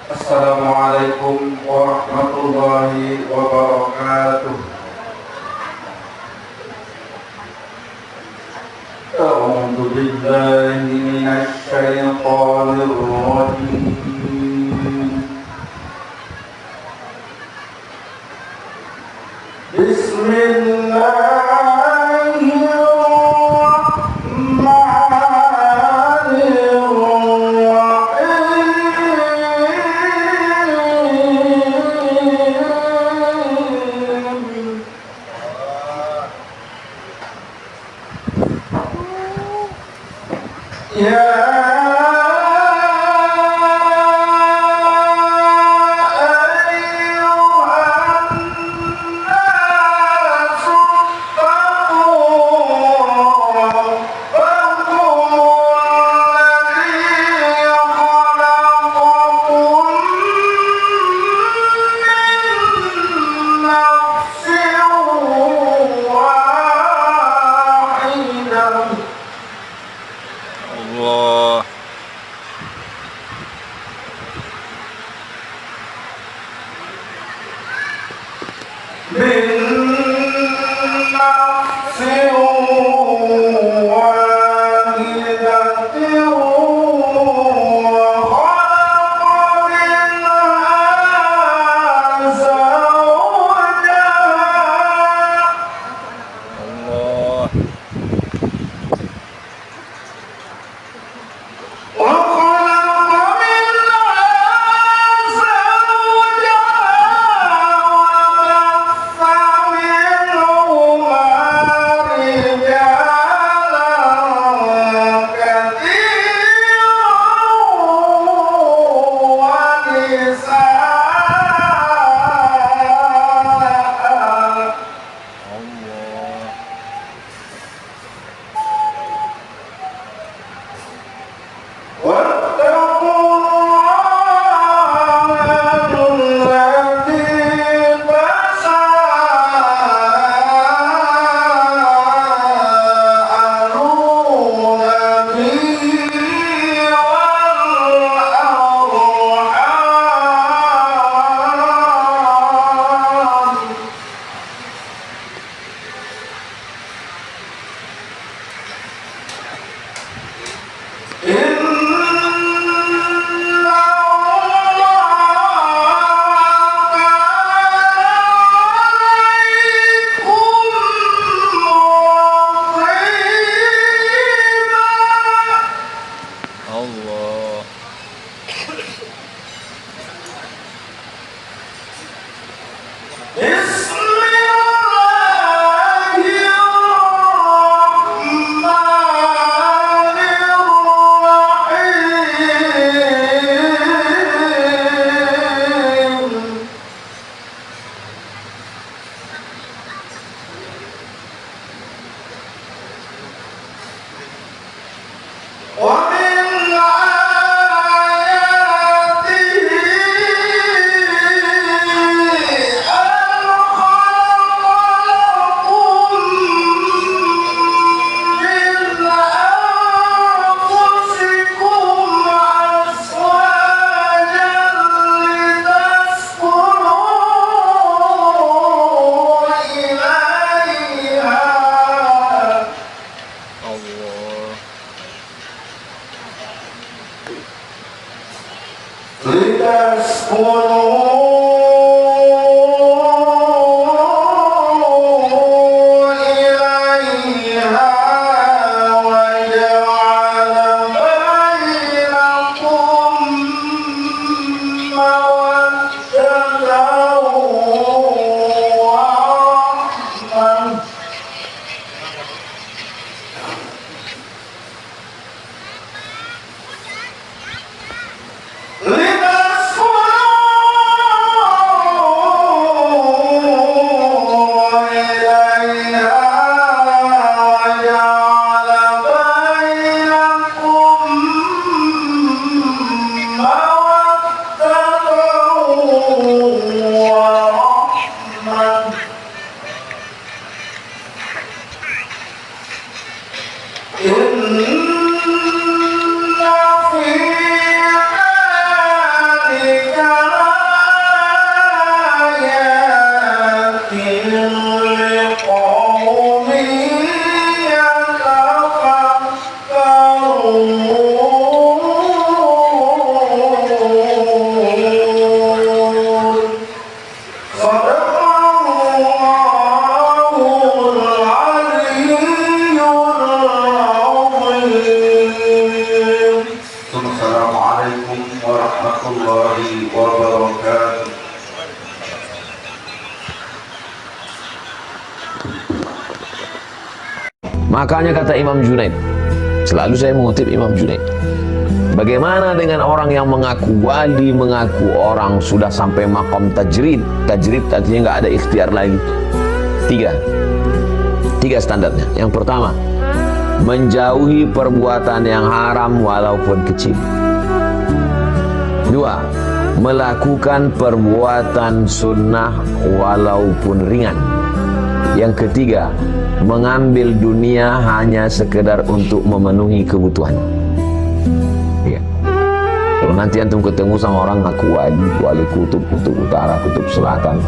Assalamualaikum warahmatullahi wabarakatuh. A'udzu billahi minasy syaithanir rajim. الله وبركاته. Makanya kata Imam Junaid, selalu saya mengutip Imam Junaid, bagaimana dengan orang yang mengaku wali, mengaku orang sudah sampai makom tajrid? Tajrid artinya nggak ada ikhtiar lagi. Tiga standarnya. Yang pertama, menjauhi perbuatan yang haram walaupun kecil. Dua, melakukan perbuatan sunnah walaupun ringan. Yang ketiga, mengambil dunia hanya sekedar untuk memenuhi kebutuhan. Ya. Kalau nanti antum ketemu sama orang ngaku wali kutub utara, kutub selatan,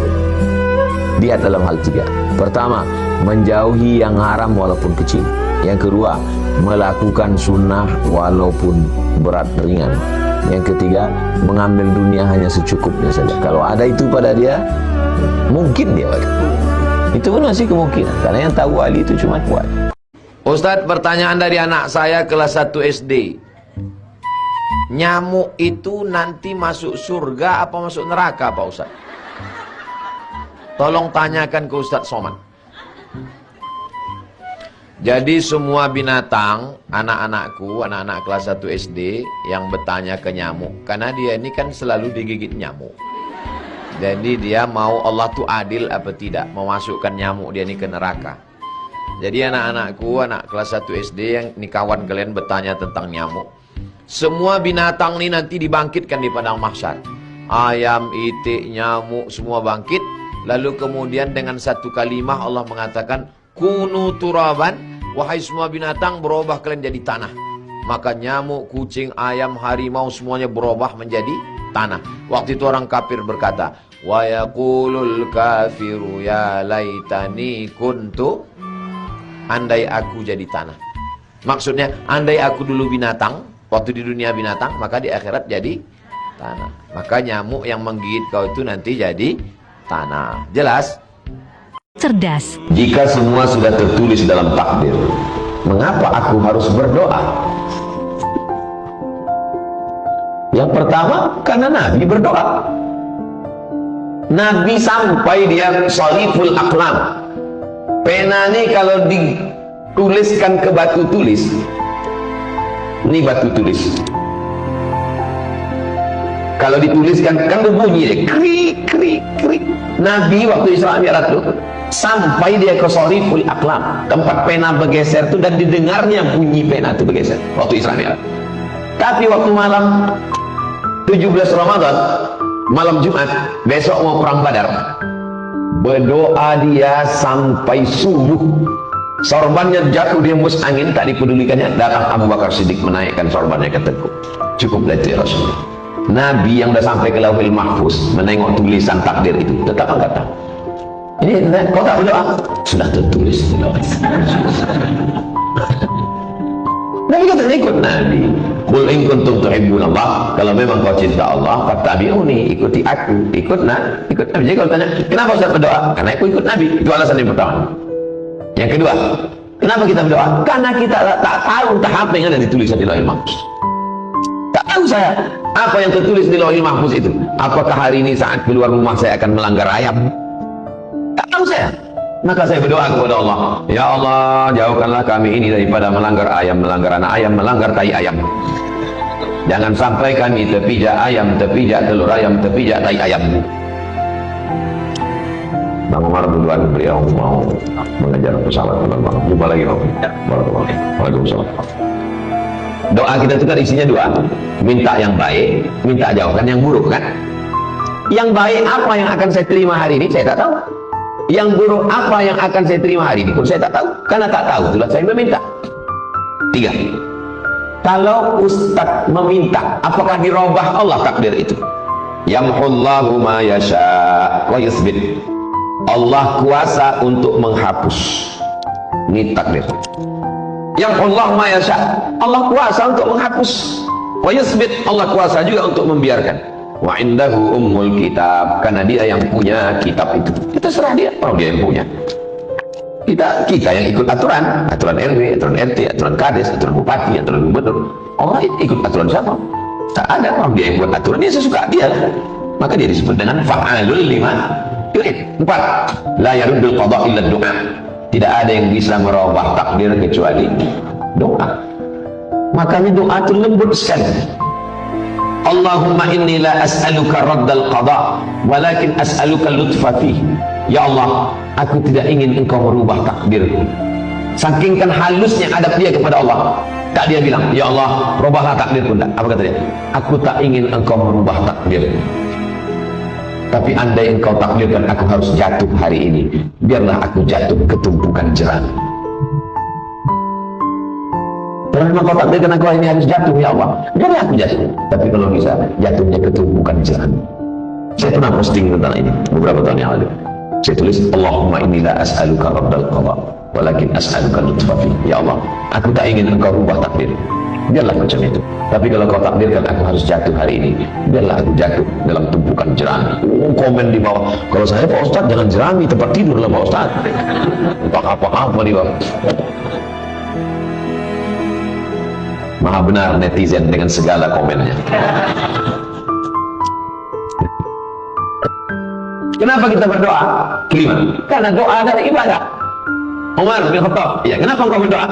lihat dalam hal tiga. Pertama, menjauhi yang haram walaupun kecil. Yang kedua, melakukan sunnah walaupun berat ringan. Yang ketiga, mengambil dunia hanya secukupnya saja. Kalau ada itu pada dia, mungkin dia wali. Itu pun masih kemungkinan, karena yang tahu wali itu cuma wali. Ustadz, pertanyaan dari anak saya kelas 1 SD. Nyamuk itu nanti masuk surga apa masuk neraka Pak Ustadz? Tolong tanyakan ke Ustadz Somad. Jadi semua binatang, anak-anakku, anak-anak kelas 1 SD yang bertanya ke nyamuk, karena dia ini kan selalu digigit nyamuk. Jadi dia mau Allah tuh adil apa tidak, memasukkan nyamuk dia ini ke neraka. Jadi anak-anakku, anak kelas 1 SD yang ini kawan kalian bertanya tentang nyamuk. Semua binatang ini nanti dibangkitkan di padang mahsyar. Ayam, itik, nyamuk semua bangkit. Lalu kemudian dengan satu kalimah Allah mengatakan, kunu turaban, wahai semua binatang berubah kalian jadi tanah. Maka nyamuk, kucing, ayam, harimau semuanya berubah menjadi tanah. Waktu itu orang kafir berkata, wa yaqulul kafiru ya laitani kuntu, andai aku jadi tanah. Maksudnya andai aku dulu binatang, waktu di dunia binatang, maka di akhirat jadi tanah. Maka nyamuk yang menggigit kau itu nanti jadi tanah. Jelas? Cerdas. Jika semua sudah tertulis dalam takdir, mengapa aku harus berdoa? Yang pertama, karena Nabi berdoa. Nabi sampai dia shariful aqlam. Pena ini kalau dituliskan ke batu tulis, ini batu tulis. Kalau dituliskan kan berbunyi deh, krik krik krik. Nabi waktu Isra Mi'raj itu sampai dia ke shariful aqlam, tempat pena bergeser itu, dan didengarnya bunyi pena itu bergeser waktu Isra Mi'raj. Tapi waktu malam 17 Ramadan, malam Jumat, besok mau perang Badar, berdoa dia sampai subuh. Sorbannya jatuh di hembus angin, tak dipedulikannya. Datang Abu Bakar Siddiq menaikkan sorbannya ke teguk. Cukuplah itu ya Rasulullah. Nabi yang sudah sampai ke Lauhil Mahfuz menengok tulisan takdir itu, tetap angkat tangan. Ini kau tak berdoa? Sudah tertulis di Lauhil Mahfuz. Nabi kata ikut Nabi. Qul in kuntum tuhibbunallah, kalau memang kau cinta Allah, fattabi'uni, ikuti aku. Ikut Nabi. Jadi kalau tanya, kenapa Ustaz berdoa? Karena aku ikut Nabi. Itu alasan yang pertama. Yang kedua, kenapa kita berdoa? Karena kita tak tahu entah apa yang ada ditulis di Lauhil Mahfuz. Tak tahu saya apa yang tertulis di Lauhil Mahfuz itu. Apakah hari ini saat keluar rumah saya akan melanggar ayam? Tak tahu saya. Maka saya berdoa kepada Allah, ya Allah, jauhkanlah kami ini daripada melanggar ayam, melanggar anak ayam, melanggar tai ayam. Jangan sampai kami terpijak ayam, terpijak telur ayam, terpijak tai ayam. Bang Umar duluan, beliau mau mengejar pesawat penerbangan. Jumpa lagi Bang. Waalaikumsalam. Doa kita itu kan isinya dua, minta yang baik, minta jauhkan yang buruk kan. Yang baik apa yang akan saya terima hari ini, saya tak tahu. Yang buruk apa yang akan saya terima hari ini pun saya tak tahu. Karena tak tahu, itulah saya meminta. Tiga, kalau Ustaz meminta, apakah dirubah Allah takdir itu? Yamhullahu ma yasha' wa yusbit. Allah kuasa untuk menghapus. Ini takdir. Yamhullahu ma yasha', Allah kuasa untuk menghapus. Wa yusbit, Allah kuasa juga untuk membiarkan. Wa indahu ummul kitab, karena dia yang punya kitab itu. Kita serah dia, orang dia yang punya. Kita yang ikut aturan RW, aturan RT, aturan kades, aturan bupati, aturan gubernur. Allah ikut aturan siapa? Tak ada orang dia yang buat aturan, dia sesuka dia. Maka dia disebut dengan fa'alul lima yurid. 4. La yaruddul qada illa doa. Tidak ada yang bisa merubah takdir kecuali doa. Makanya doa itu lembut sekali. Allahumma inni la as'aluka raddal qada walakin as'aluka lutfa fihi. Ya Allah, aku tidak ingin engkau merubah takdirku. Saking kan halusnya adab dia kepada Allah, tak dia bilang, ya Allah, rubahlah takdirku. Apa kata dia? Aku tak ingin engkau merubah takdirku, tapi andai engkau takdirkan aku harus jatuh hari ini, biarlah aku jatuh ke tumpukan jerami. Kalau memang kau takdirkan aku hari ini harus jatuh, ya Allah, biarlah aku jatuh. Tapi kalau bisa, jatuhnya ke tumpukan jerami. Saya pernah posting tentang ini beberapa tahun yang lalu. Saya tulis, Allahumma inni la as'aluka raddal qada walakin as'aluka lutfa fi. Ya Allah, aku tak ingin engkau rubah takdir, biarlah macam itu. Tapi kalau kau takdirkan aku harus jatuh hari ini, biarlah aku jatuh dalam tumpukan jerami. Komen di bawah, kalau saya Pak Ustaz jangan jerami, tempat tidur lah Pak Ustaz. Apa di bawah. Maha benar netizen dengan segala komennya. Kenapa kita berdoa? Kelima, karena doa adalah ibadah. Umar bin Khattab, ya, kenapa engkau berdoa?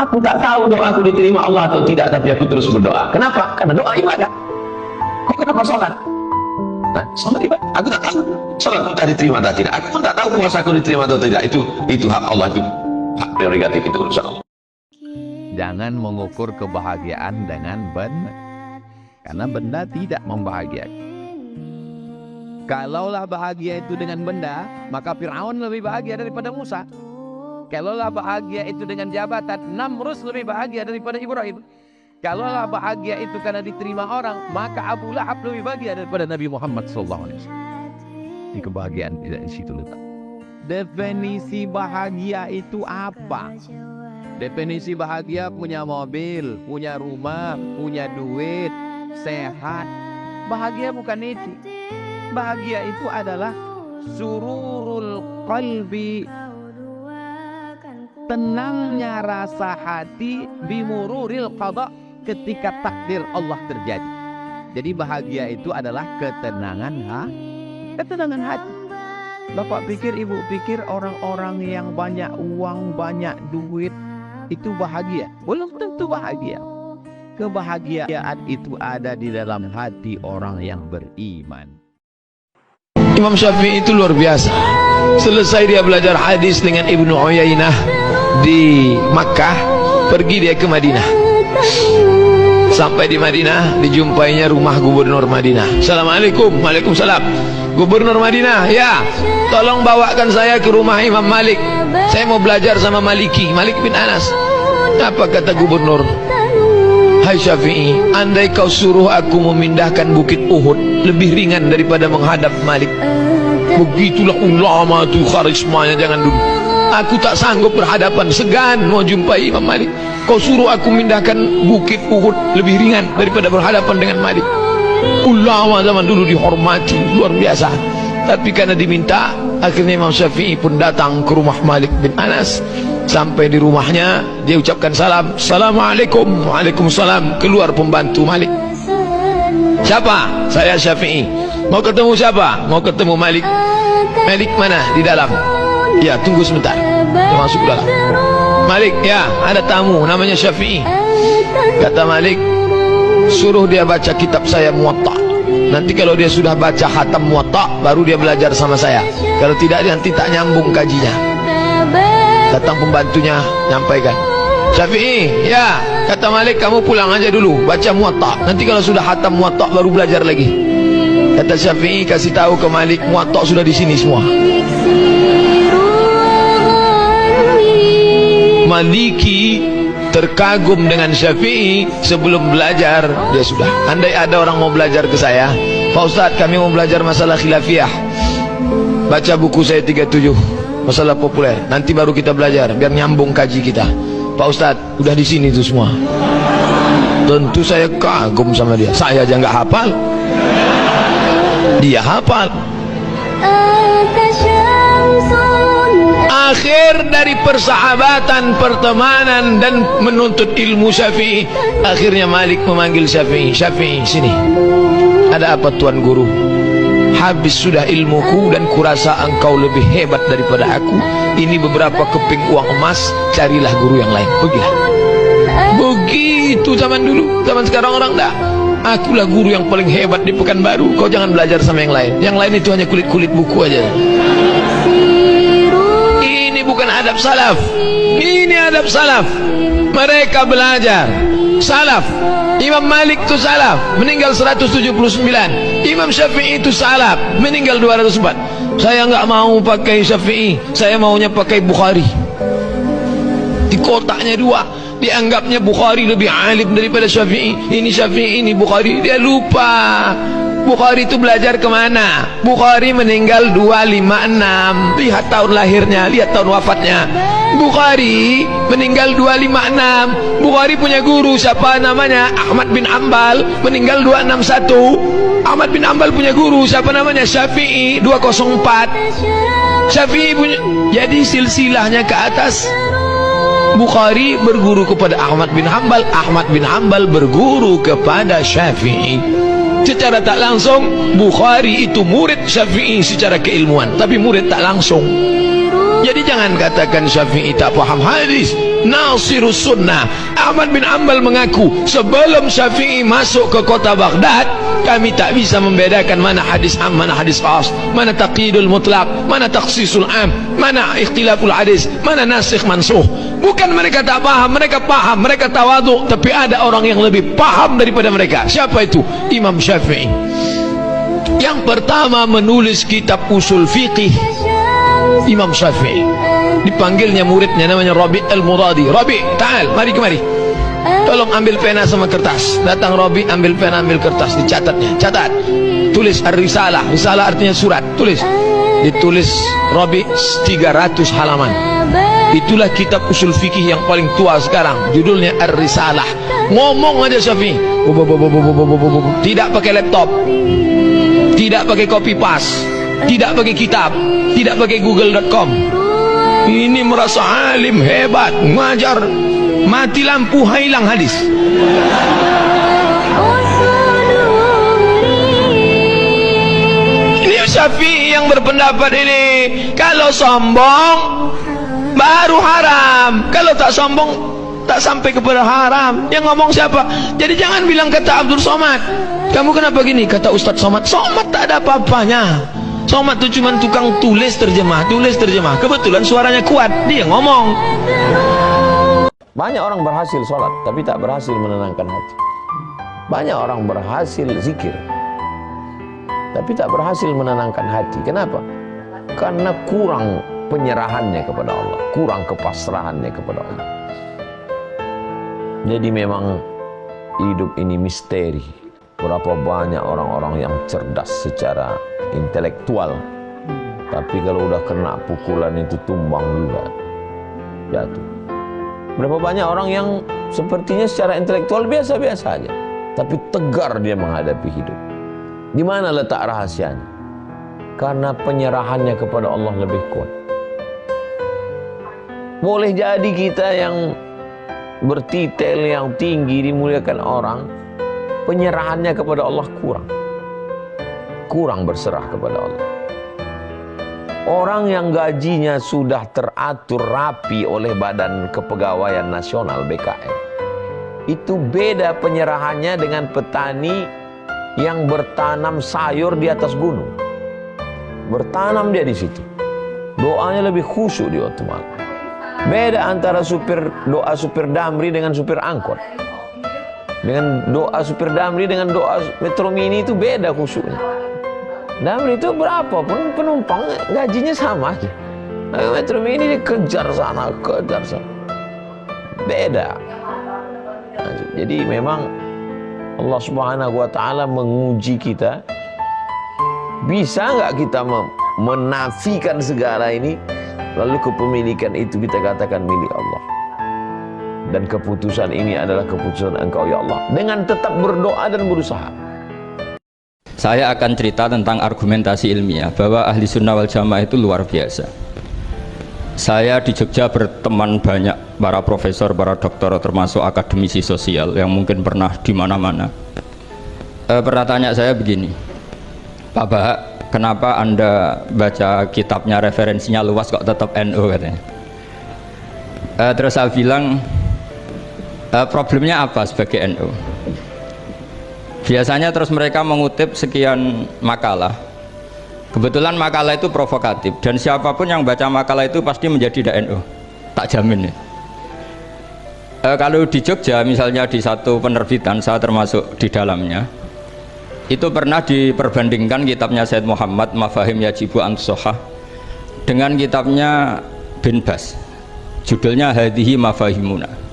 Aku tak tahu doaku diterima Allah atau tidak, tapi aku terus berdoa. Kenapa? Karena doa ibadah. Kok kenapa sholat? Nah, sholat ibadah. Aku tak tahu sholat entah diterima atau tidak. Aku pun tak tahu puasaku diterima atau tidak. Itu hak Allah, itu hak prerogatif, itu urusan Allah. Jangan mengukur kebahagiaan dengan benda, karena benda tidak membahagiakan. Kalaulah bahagia itu dengan benda, maka Fir'aun lebih bahagia daripada Musa. Kalaulah bahagia itu dengan jabatan, Namrus lebih bahagia daripada Ibrahim. Kalaulah bahagia itu karena diterima orang, maka Abu Lahab lebih bahagia daripada Nabi Muhammad SAW. Ini kebahagiaan tidak di situ letak. Definisi bahagia itu apa? Definisi bahagia punya mobil, punya rumah, punya duit, sehat. Bahagia bukan itu. Bahagia itu adalah sururul qalbi, tenangnya rasa hati, bimururil qada, ketika takdir Allah terjadi. Jadi bahagia itu adalah ketenangan hati. Bapak pikir, ibu pikir orang-orang yang banyak uang, banyak duit itu bahagia? Belum tentu bahagia. Kebahagiaan itu ada di dalam hati orang yang beriman. Imam Syafi'i itu luar biasa. Selesai dia belajar hadis dengan Ibnu Uyainah di Makkah, pergi dia ke Madinah. Sampai di Madinah, dijumpainya rumah gubernur Madinah. Assalamualaikum. Waalaikumsalam. Gubernur Madinah, ya, tolong bawakan saya ke rumah Imam Malik. Saya mau belajar sama Malik bin Anas. Apa kata gubernur? Hai Syafi'i, andai kau suruh aku memindahkan bukit Uhud, lebih ringan daripada menghadap Malik. Begitulah ulama itu karismanya, jangan dulu. Aku tak sanggup berhadapan, segan mau jumpai Imam Malik. Kau suruh aku memindahkan bukit Uhud, lebih ringan daripada berhadapan dengan Malik. Ulama zaman dulu dihormati, luar biasa. Tapi karena diminta, akhirnya Imam Syafi'i pun datang ke rumah Malik bin Anas. Sampai di rumahnya, dia ucapkan salam. Assalamualaikum. Waalaikumsalam. Keluar pembantu Malik. Siapa? Saya Syafi'i. Mau ketemu siapa? Mau ketemu Malik. Malik mana? Di dalam. Ya, tunggu sebentar. Dia masuk dalam. Malik, ya, ada tamu namanya Syafi'i. Kata Malik, suruh dia baca kitab saya Muwatta. Nanti kalau dia sudah baca khatam Muwatta, baru dia belajar sama saya. Kalau tidak, dia nanti tak nyambung kajinya. Datang pembantunya, nyampaikan, Syafi'i, ya, kata Malik, kamu pulang aja dulu, baca Muwatta. Nanti kalau sudah khatam Muwatta, baru belajar lagi. Kata Syafi'i, kasih tahu ke Malik, Muwatta sudah di sini semua. Maliki terkagum dengan Syafi'i. Sebelum belajar, dia sudah, andai ada orang mau belajar ke saya, Pak Ustadz, kami mau belajar masalah khilafiyah, baca buku saya 37, masalah populer, nanti baru kita belajar biar nyambung kaji kita. Pak Ustadz, udah di sini tuh semua. Tentu saya kagum sama dia. Saya aja nggak hafal, dia hafal. akhir dari persahabatan, pertemanan dan menuntut ilmu Syafi'i. Akhirnya Malik memanggil Syafi'i. Syafi'i, sini. Ada apa Tuan Guru? Habis sudah ilmuku dan kurasa engkau lebih hebat daripada aku. Ini beberapa keping uang emas, carilah guru yang lain. Pergilah. Begitu zaman dulu. Zaman sekarang orang dah. Akulah guru yang paling hebat di Pekanbaru. Kau jangan belajar sama yang lain. Yang lain itu hanya kulit-kulit buku aja. Ini bukan adab salaf. Ini adab salaf. Mereka belajar. Salaf. Imam Malik itu salaf, meninggal 179. Imam Syafi'i itu salaf, meninggal 204. Saya enggak mau pakai Syafi'i, saya maunya pakai Bukhari. Di kotaknya dua. Dianggapnya Bukhari lebih alim daripada Syafi'i. Ini Syafi'i, ini Bukhari. Dia lupa Bukhari itu belajar kemana. Bukhari meninggal 256. Lihat tahun lahirnya, lihat tahun wafatnya. Bukhari meninggal 256. Bukhari punya guru siapa namanya? Ahmad bin Ambal, meninggal 261. Ahmad bin Ambal punya guru siapa namanya? Syafi'i, 204. Syafi'i punya. Jadi silsilahnya ke atas. Bukhari berguru kepada Ahmad bin Hanbal, Ahmad bin Hanbal berguru kepada Syafi'i. Secara tak langsung Bukhari itu murid Syafi'i secara keilmuan, tapi murid tak langsung. Jadi jangan katakan Syafi'i tak paham hadis. Nasirus sunnah. Ahmad bin Hanbal mengaku sebelum Syafi'i masuk ke kota Baghdad, kami tak bisa membedakan mana hadis am, mana hadis khas, mana taqyidul mutlaq, mana takhsisul am, mana ikhtilaful hadis, mana nasikh mansuh. Bukan mereka tak paham, mereka paham, mereka tawadhu, tapi ada orang yang lebih paham daripada mereka. Siapa itu? Imam Syafi'i. Yang pertama menulis kitab usul fiqih, Imam Syafi'i. Dipanggilnya muridnya namanya Rabi' al-Muradi. Rabi', ta'al, mari kemari. Tolong ambil pena sama kertas. Datang Rabi', ambil pena, ambil kertas, dicatatnya. Catat. Tulis Ar-Risalah. Risalah artinya surat. Tulis. Ditulis Rabi' 300 halaman. Itulah kitab usul fikih yang paling tua sekarang. Judulnya Ar-Risalah. Ngomong aja Syafi'i. Tidak pakai laptop, tidak pakai copy paste, tidak pakai kitab, tidak pakai google.com. Ini merasa alim hebat, ngajar, mati lampu hilang hadis. Ini Syafi'i yang berpendapat ini. Kalau sombong baru haram, kalau tak sombong tak sampai kepada haram. Yang ngomong siapa? Jadi jangan bilang kata Abdul Somad, kamu kenapa gini? Kata Ustadz Somad, Somad tak ada apa-apanya. Somad itu cuma tukang tulis terjemah. Kebetulan suaranya kuat, dia ngomong. Banyak orang berhasil sholat, tapi tak berhasil menenangkan hati. Banyak orang berhasil zikir, tapi tak berhasil menenangkan hati. Kenapa? Karena kurang penyerahannya kepada Allah, kurang kepasrahannya kepada Allah. Jadi memang hidup ini misteri. Berapa banyak orang-orang yang cerdas secara intelektual, tapi kalau udah kena pukulan itu tumbang juga, jatuh. Berapa banyak orang yang sepertinya secara intelektual biasa-biasa aja, tapi tegar dia menghadapi hidup. Di mana letak rahasianya? Karena penyerahannya kepada Allah lebih kuat. Boleh jadi kita yang bertitel, yang tinggi, dimuliakan orang, penyerahannya kepada Allah kurang berserah kepada Allah. Orang yang gajinya sudah teratur rapi oleh Badan Kepegawaian Nasional BKN, itu beda penyerahannya dengan petani yang bertanam sayur di atas gunung. Bertanam dia di situ, doanya lebih khusyuk di waktu malam. Beda antara doa supir damri dengan supir angkot. Dengan doa supir damri dengan doa Metro Mini itu beda khusyuknya. Damri itu berapapun penumpang gajinya sama aja. Metro Mini dikejar sana, kejar sana. Beda. Nah, jadi memang Allah Subhanahu wa Ta'ala menguji kita. Bisa nggak kita menafikan segala ini, lalu kepemilikan itu kita katakan milik Allah, dan keputusan ini adalah keputusan Engkau ya Allah, dengan tetap berdoa dan berusaha. Saya akan cerita tentang argumentasi ilmiah bahwa ahli sunnah wal jamaah itu luar biasa. Saya di Jogja berteman banyak para profesor, para doktor, termasuk akademisi sosial yang mungkin pernah di mana-mana. Pernah tanya saya begini, Pak Bahak, kenapa Anda baca kitabnya referensinya luas kok tetap NU katanya. Terus saya bilang, problemnya apa sebagai NU? Biasanya terus mereka mengutip sekian makalah. Kebetulan makalah itu provokatif dan siapapun yang baca makalah itu pasti menjadi NU, tak jamin ya. Kalau di Jogja misalnya di satu penerbitan, saya termasuk di dalamnya, itu pernah diperbandingkan kitabnya Said Muhammad Mafahim Yajibu Antusohah dengan kitabnya Bin Bas, judulnya Hadihi Mafahimuna.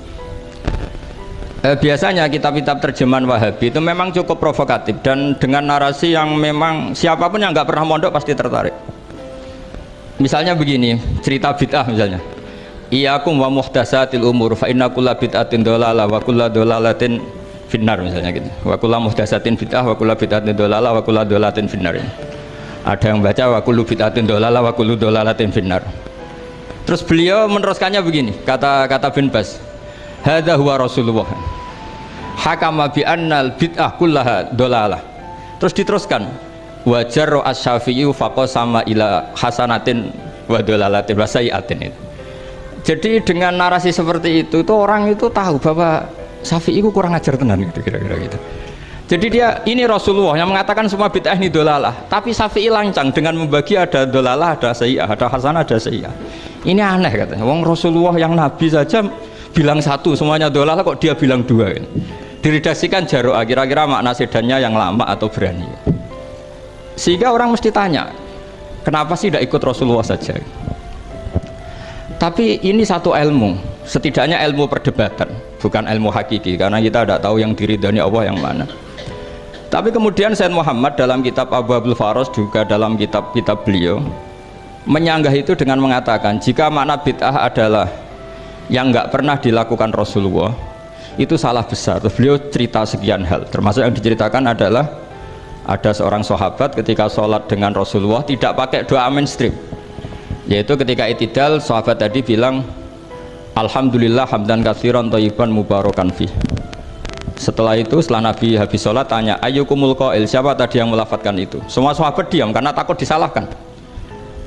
Biasanya kitab-kitab terjemahan Wahabi itu memang cukup provokatif dan dengan narasi yang memang siapapun yang nggak pernah mondok pasti tertarik. Misalnya begini, cerita bid'ah misalnya, Iyakum wa muhdasatil umur fa inna kulla bid'atin dolalah wa kulla dolalatin finnar, misalnya gitu. Wa kulla muhdasatin bid'ah wa kulla bid'atin dolalah wa kulla dolalatin finnar. Ada yang baca wa kullu bid'atin dolalah wa kullu dolalatin finnar. Terus beliau meneruskannya begini, kata Bin Bas, hadza huwa Rasulullah hakama bi annal bid'ah kullaha dolalah. Terus diteruskan wajar as-Syafi'i faqasama ila hasanatin wa dolalatin wa sayiatin. Jadi dengan narasi seperti itu tuh orang itu tahu bahwa Syafi'i itu kurang ajar tenan gitu, kira-kira gitu. Jadi dia ini Rasulullah yang mengatakan semua bid'ah ini dolalah, tapi Syafi'i lancang dengan membagi ada dolalah, ada sayi'ah, ada hasanah, ada sayi'ah. Ini aneh katanya. Wong Rasulullah yang Nabi saja bilang satu semuanya dolalah, kok dia bilang dua kan? Diredaksikan Jaro'ah, kira-kira makna sedannya yang lama atau berani, sehingga orang mesti tanya kenapa sih tidak ikut Rasulullah saja. Tapi ini satu ilmu, setidaknya ilmu perdebatan, bukan ilmu hakiki, karena kita tidak tahu yang diridhani Allah yang mana. Tapi kemudian Said Muhammad dalam kitab Abu Abdul Faros, juga dalam kitab-kitab beliau menyanggah itu dengan mengatakan jika makna bid'ah adalah yang nggak pernah dilakukan Rasulullah, itu salah besar. Terus beliau cerita sekian hal, termasuk yang diceritakan adalah ada seorang sahabat ketika sholat dengan Rasulullah tidak pakai doa mainstream, yaitu ketika itidal sahabat tadi bilang alhamdulillah hamdan katsiran thayyiban mubarakan fih. Setelah itu setelah Nabi habis sholat tanya ayyukumul qail, siapa tadi yang melafadzkan itu? Semua sahabat diam karena takut disalahkan.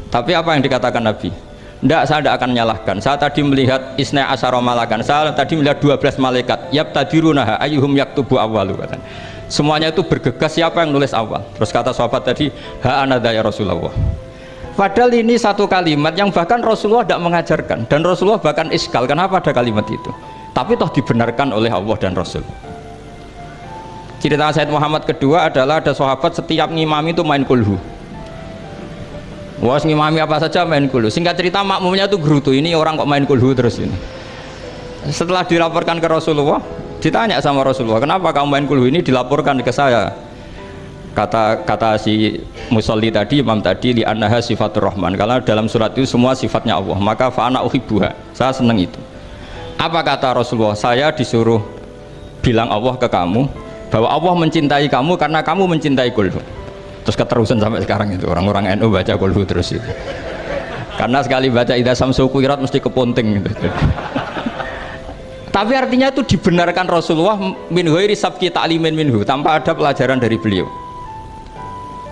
Tapi apa yang dikatakan Nabi? Tidak, saya tidak akan menyalahkan. Saya tadi melihat isna asyara malakan, saya tadi melihat 12 malaikat yabtadirunaha ayyuhum yaktubu awwalu. Semuanya itu bergegas siapa yang nulis awal. Terus kata sahabat tadi ha anadha ya Rasulullah. Padahal ini satu kalimat yang bahkan Rasulullah tidak mengajarkan, dan Rasulullah bahkan iskal kenapa ada kalimat itu, tapi toh dibenarkan oleh Allah dan Rasul. Cerita Said Muhammad kedua adalah ada sahabat setiap ngimami itu main kulhu. Wah, ngimami apa saja main kulhu. Singkat cerita makmumnya itu gerutu, ini orang kok main kulhu terus ini. Setelah dilaporkan ke Rasulullah, ditanya sama Rasulullah, kenapa kamu main kulhu? Ini dilaporkan ke saya. Kata si musolli tadi, imam tadi, li annaha sifatur rahman, karena dalam surat itu semua sifatnya Allah, maka fa'ana uhibbuha, saya senang itu. Apa kata Rasulullah? Saya disuruh bilang Allah ke kamu bahwa Allah mencintai kamu karena kamu mencintai kulhu. Terus keterusan sampai sekarang itu orang-orang NU baca kulhu terus itu, karena sekali baca idza samsu kuwirat mesti keponting gitu. Tapi artinya itu dibenarkan Rasulullah min ghairi sabqi ta'limin minhu, tanpa ada pelajaran dari beliau.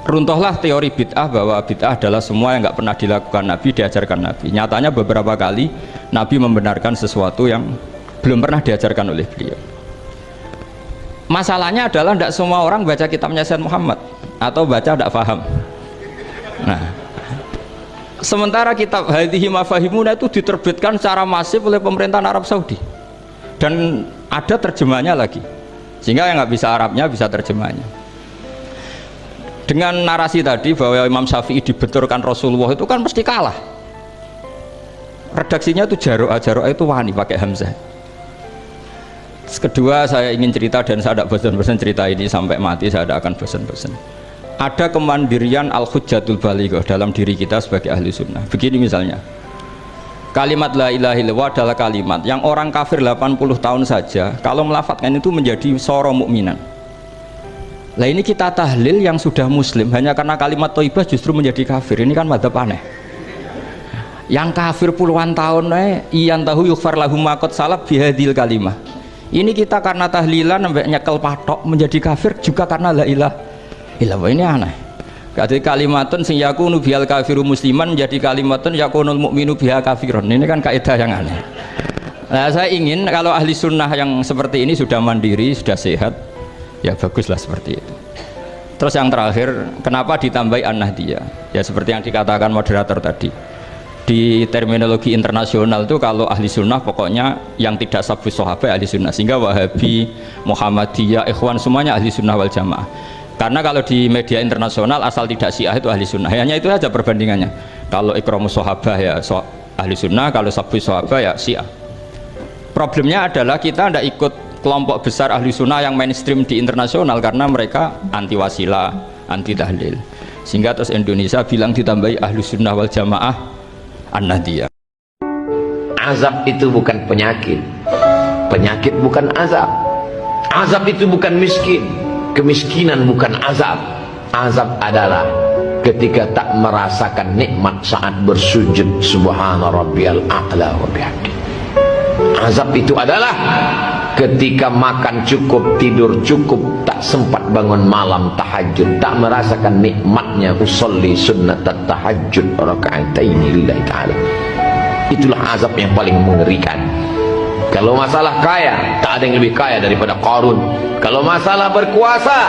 Runtuhlah teori bid'ah bahwa bid'ah adalah semua yang nggak pernah dilakukan Nabi, diajarkan Nabi. Nyatanya beberapa kali Nabi membenarkan sesuatu yang belum pernah diajarkan oleh beliau. Masalahnya adalah tidak semua orang baca kitabnya Said Muhammad atau baca tidak paham. Nah, sementara kitab Hadihi Mafahimuna itu diterbitkan secara masif oleh pemerintahan Arab Saudi dan ada terjemahnya lagi, sehingga yang nggak bisa Arabnya bisa terjemahnya. Dengan narasi tadi bahwa Imam Syafi'i dibenturkan Rasulullah itu kan mesti kalah. Redaksinya itu Jaro'ah itu wani pakai hamzah. Kedua, saya ingin cerita dan saya tidak bosan-bosan cerita ini sampai mati, saya tidak akan bosan-bosan. Ada kemandirian al-hujjatul balighah dalam diri kita sebagai ahli sunnah. Begini misalnya, kalimat la ilaha illallah adalah kalimat yang orang kafir 80 tahun saja kalau melafadzkan itu menjadi soro mukminan. Lah ini kita tahlil yang sudah muslim hanya karena kalimat thayyibah justru menjadi kafir, ini kan madzhab aneh. Yang kafir puluhan tahun iyan tahu yufar lahum maqad salaf bihadil kalimah. Ini kita karena tahlilan sampai nyekel patok menjadi kafir juga karena la ilaha illallah. Ini aneh. Jadi kalimatun sing yakunu bihal kafiru musliman jadi kalimatun yakunul mukminu biha kafirun. Ini kan kaidah yang aneh. Nah, saya ingin kalau ahli sunnah yang seperti ini sudah mandiri, sudah sehat, ya baguslah seperti itu. Terus yang terakhir, kenapa ditambahi an-nahdiyah? Ya seperti yang dikatakan moderator tadi. Di terminologi internasional itu kalau ahli sunnah pokoknya yang tidak sabus sahabat ahli sunnah, sehingga Wahabi, Muhammadiyah, Ikhwan semuanya ahli sunnah wal jamaah. Karena kalau di media internasional asal tidak Syiah itu ahli sunnah, hanya itu saja perbandingannya. Kalau ikramus sahabah ya ahli sunnah, kalau sabus sahabah ya Syiah. Problemnya adalah kita tidak ikut kelompok besar ahli sunnah yang mainstream di internasional karena mereka anti wasilah, anti tahlil. Sehingga terus Indonesia bilang ditambahi ahli sunnah wal jamaah an-nahdiyah. Azab itu bukan penyakit, penyakit bukan azab. Azab itu bukan miskin, kemiskinan bukan azab. Azab adalah ketika tak merasakan nikmat saat bersujud subhana rabbiyal a'la wa bihamdi. Azab itu adalah ketika makan cukup, tidur cukup, tak sempat bangun malam tahajud, tak merasakan nikmatnya usolli sunnat tahajud raka'ataini lillahi ta'ala. Itulah azab yang paling mengerikan. Kalau masalah kaya, tak ada yang lebih kaya daripada Qarun. Kalau masalah berkuasa,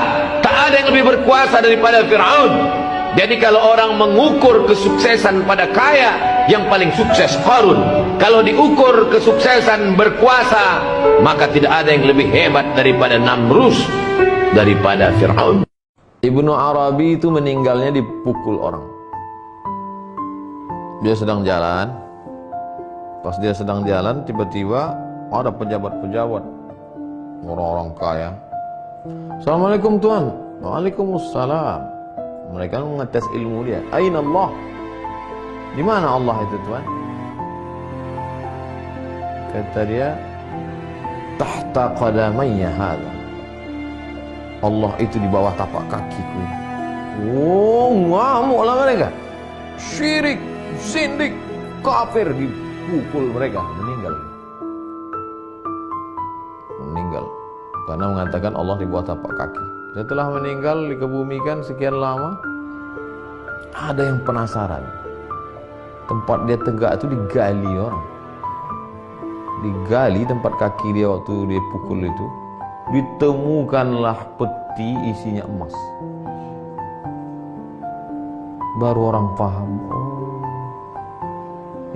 tak ada yang lebih berkuasa daripada Fir'aun. Jadi kalau orang mengukur kesuksesan pada kaya, yang paling sukses Qarun. Kalau diukur kesuksesan berkuasa, maka tidak ada yang lebih hebat daripada Namrus, daripada Fir'aun. Ibnu Arabi itu meninggalnya dipukul orang. Dia sedang jalan. Pas dia sedang jalan, tiba-tiba ada pejabat-pejabat, orang-orang kaya. Assalamualaikum Tuan. Waalaikumsalam. Mereka mengetes ilmu dia. Aina Allah? Di mana Allah itu Tuan? Kata dia, tahta qadamayya hadha. Allah itu di bawah tapak kakiku. Oh, ngamuklah mereka. Syirik, zindik, kafir, dipukul mereka, meninggal. Meninggal karena mengatakan Allah di bawah tapak kaki. Setelah meninggal dikebumikan sekian lama, ada yang penasaran. Tempat dia tegak itu digali orang. Digali tempat kaki dia waktu dia pukul itu, ditemukanlah peti isinya emas. Baru orang paham, oh,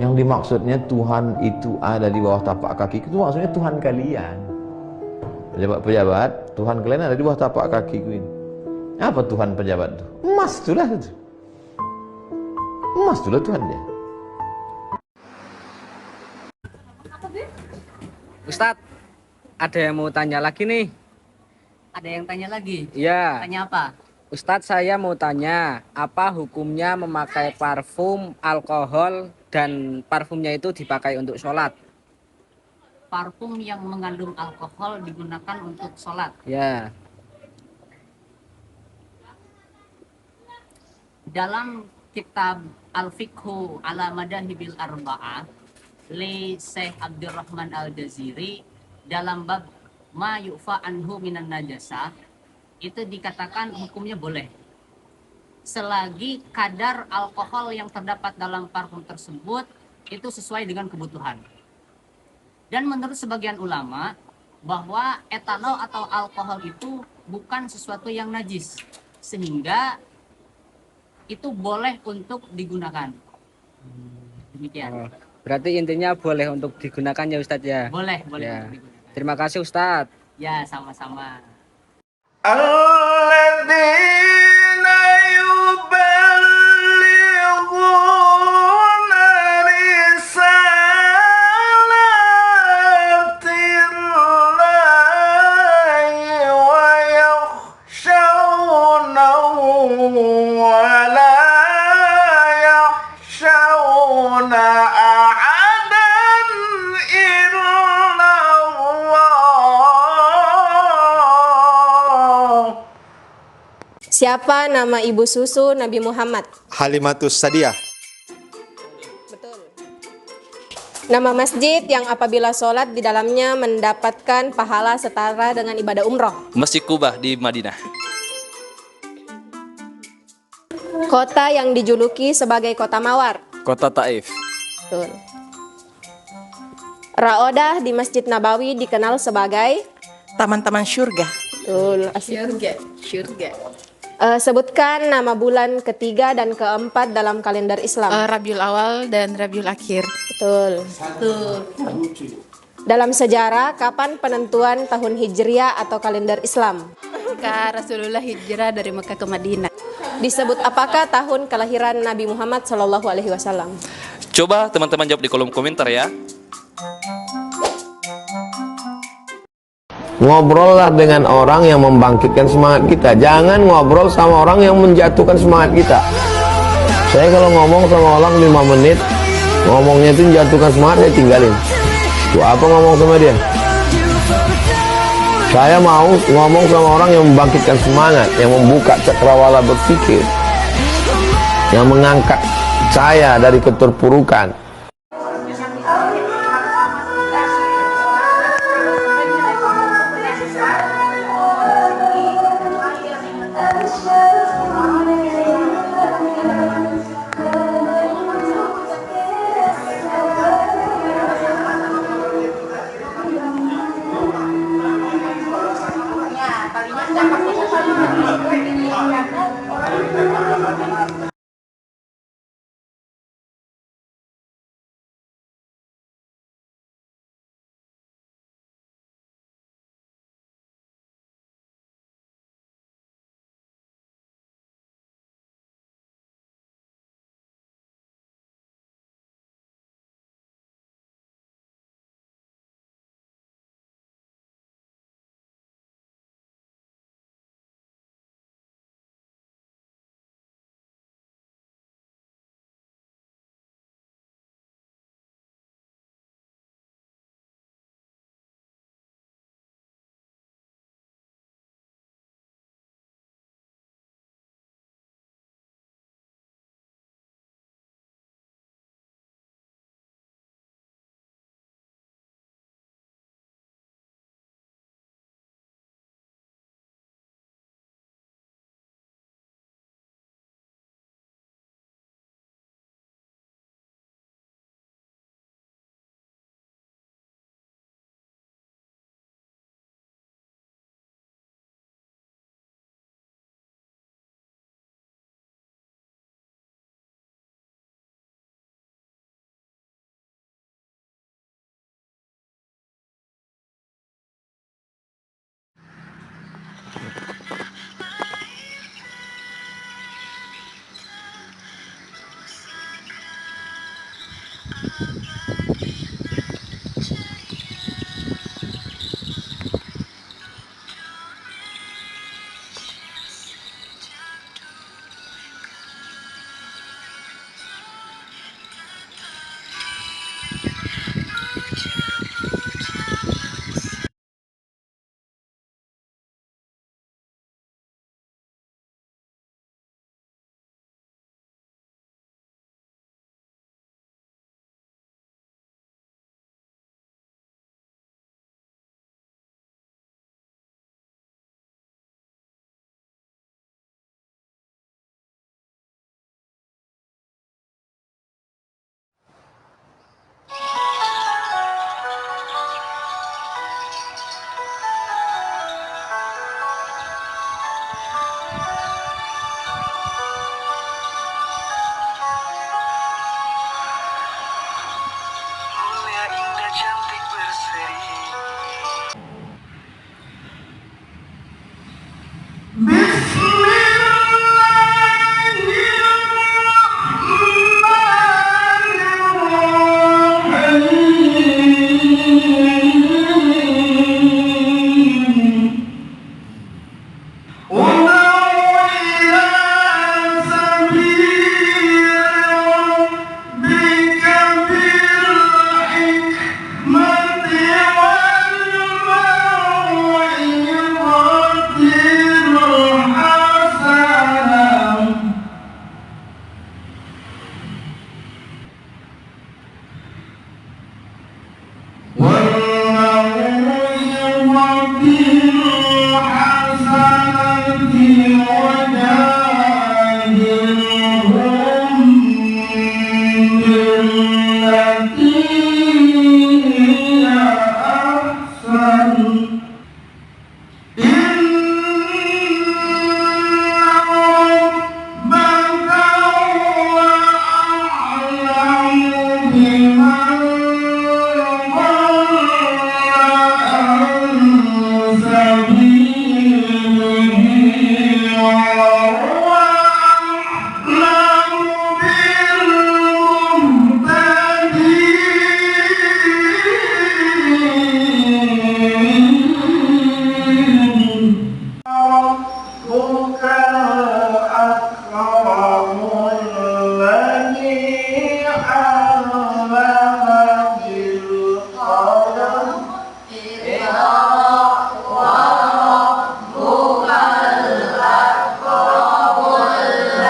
yang dimaksudnya Tuhan itu ada di bawah tapak kaki itu maksudnya Tuhan kalian. Pejabat-pejabat, Tuhan kalian ada di bawah tapak kakiku ini. Apa Tuhan pejabat itu? Emas itulah itu. Emas itulah Tuhan dia. Ustadz, ada yang mau tanya lagi nih. Ada yang tanya lagi? Iya. Tanya apa? Ustadz, saya mau tanya, apa hukumnya memakai parfum, alkohol, dan parfumnya itu dipakai untuk sholat? Parfum yang mengandung alkohol digunakan untuk sholat. Ya. Dalam kitab Al-Fiqhu ala Madahibil Arba'ah li Syekh Abdurrahman Al-Jaziri, dalam bab ma yu'fa anhu minan najasah, itu dikatakan hukumnya boleh selagi kadar alkohol yang terdapat dalam parfum tersebut itu sesuai dengan kebutuhan. Dan menurut sebagian ulama bahwa etanol atau alkohol itu bukan sesuatu yang najis, sehingga itu boleh untuk digunakan. Demikian. Berarti intinya boleh untuk digunakan ya Ustadz ya? Boleh Ya. untuk digunakan. Terima kasih Ustadz. Ya, sama-sama. Alladzina yuballighuna risalatillahi wa yakhshawnahu wa la yakhshawna ahadan illa Allah. Siapa nama ibu susu Nabi Muhammad? Halimatus Sadiah. Betul. Nama masjid yang apabila sholat di dalamnya mendapatkan pahala setara dengan ibadah umroh. Masjid Kubah di Madinah. Kota yang dijuluki sebagai kota mawar. Kota Taif. Betul. Raodah di Masjid Nabawi dikenal sebagai taman-taman syurga. Betul. Syurga. Sebutkan nama bulan ketiga dan keempat dalam kalender Islam. Rabiul Awal dan Rabiul Akhir. Betul. Dalam sejarah, kapan penentuan tahun Hijriah atau kalender Islam? Ketika Rasulullah hijrah dari Mekah ke Madinah. Disebut apakah tahun kelahiran Nabi Muhammad SAW? Coba teman-teman jawab di kolom komentar ya. Ngobrollah dengan orang yang membangkitkan semangat kita. Jangan ngobrol sama orang yang menjatuhkan semangat kita. Saya kalau ngomong sama orang 5 menit, ngomongnya itu menjatuhkan semangat, saya tinggalin. Tuh apa ngomong sama dia? Saya mau ngomong sama orang yang membangkitkan semangat, yang membuka cakrawala berpikir, yang mengangkat saya dari keterpurukan.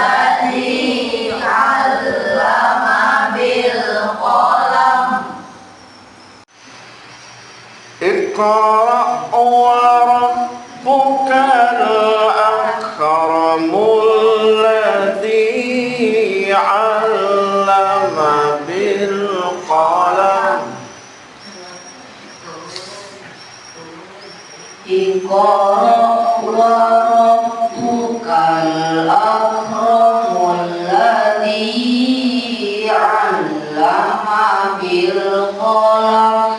الذي علم بالقلم اقرأ وربك الأكرم الذي علم بالقلم اقرأ وربك الأكرم الذي علم بالقلم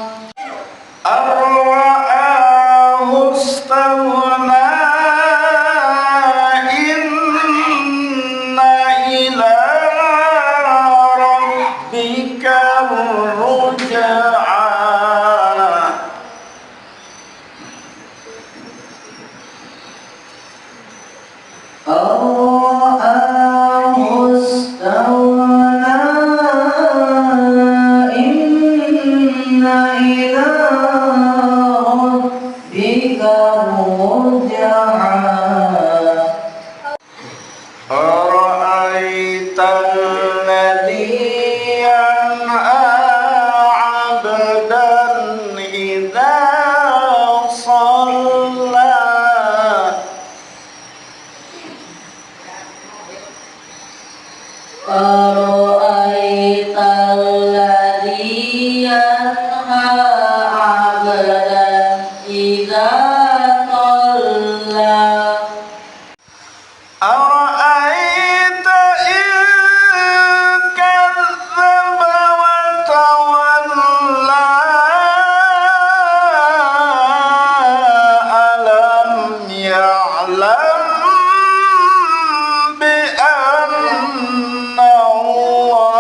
أرآه استغنى إن إلى ربك الرجعى أرآه استغنى إن إلى ربك الرجعى أرأيت الذي ينهى عبدا إذا صلى أرأيت الذي ينهى عبدا إذا صلى أرأيت إن كذب وتولى ألم يعلم بأن الله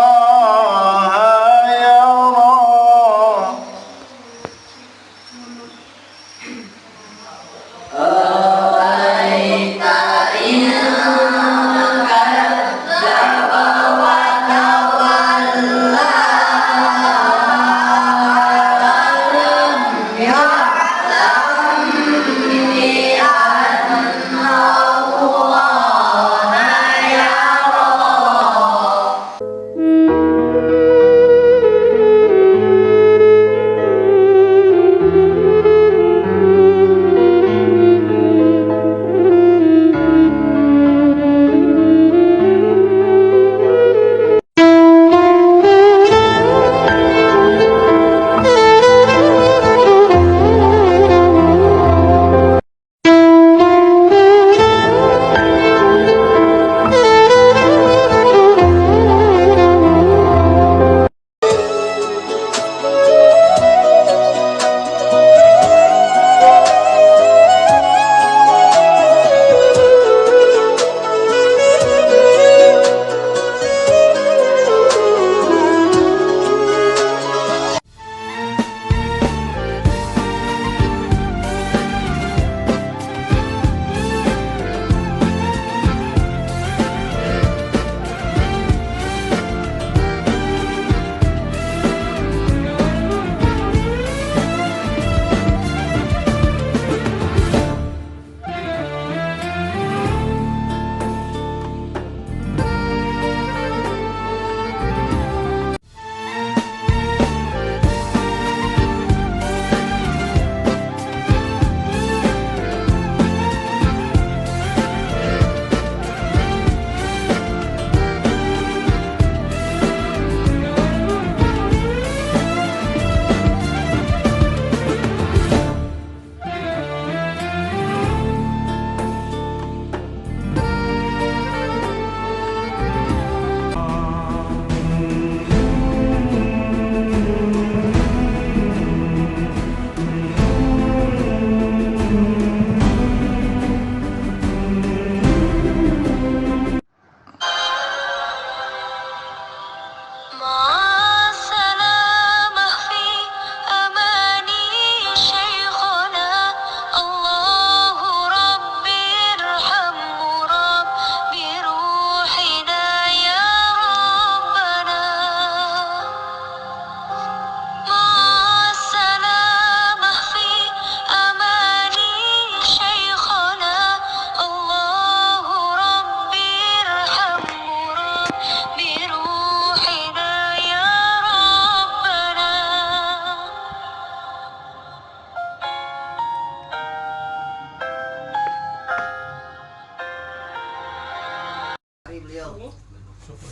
syukur.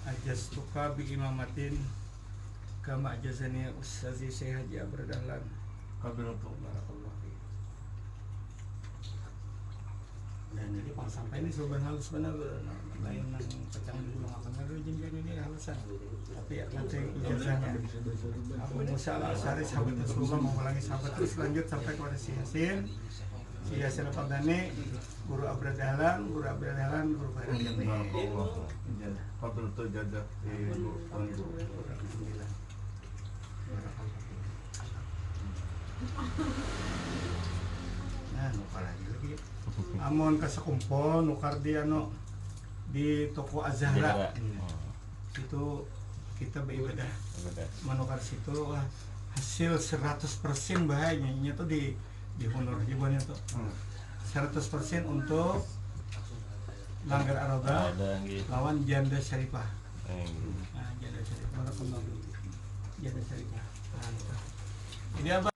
Ajastuka bi imamatin kama ajazani Ustazi Syekh Haji Abra Dahlan. Qabilatu barakallahu fiik. Dan jadi pas sampai ini sobat halus benar lain nang pecang dulu akan ada jenjang ini halusan. Tapi ya nanti ijazahnya Abu Musa Al-Asy'ari sahabat Rasulullah mengulangi sahabat terus lanjut sampai kepada si Yasin. Si Yasin Al-Fadani, guru Abra Dahlan, guru Fahri Jamil. Fadl tu jajah ibu. Alhamdulillah. Nah, nukar lagi. Amon kasakumpol, nukar di di toko Azhara. Itu kita beribadah. Menukar situ hasil 100% bahayanya tuh di honor ribuannya tuh. 100% untuk Langgar Aroba lawan Janda Syarifah. Nah, Janda Syarifah. Janda Syarifah. Ini apa?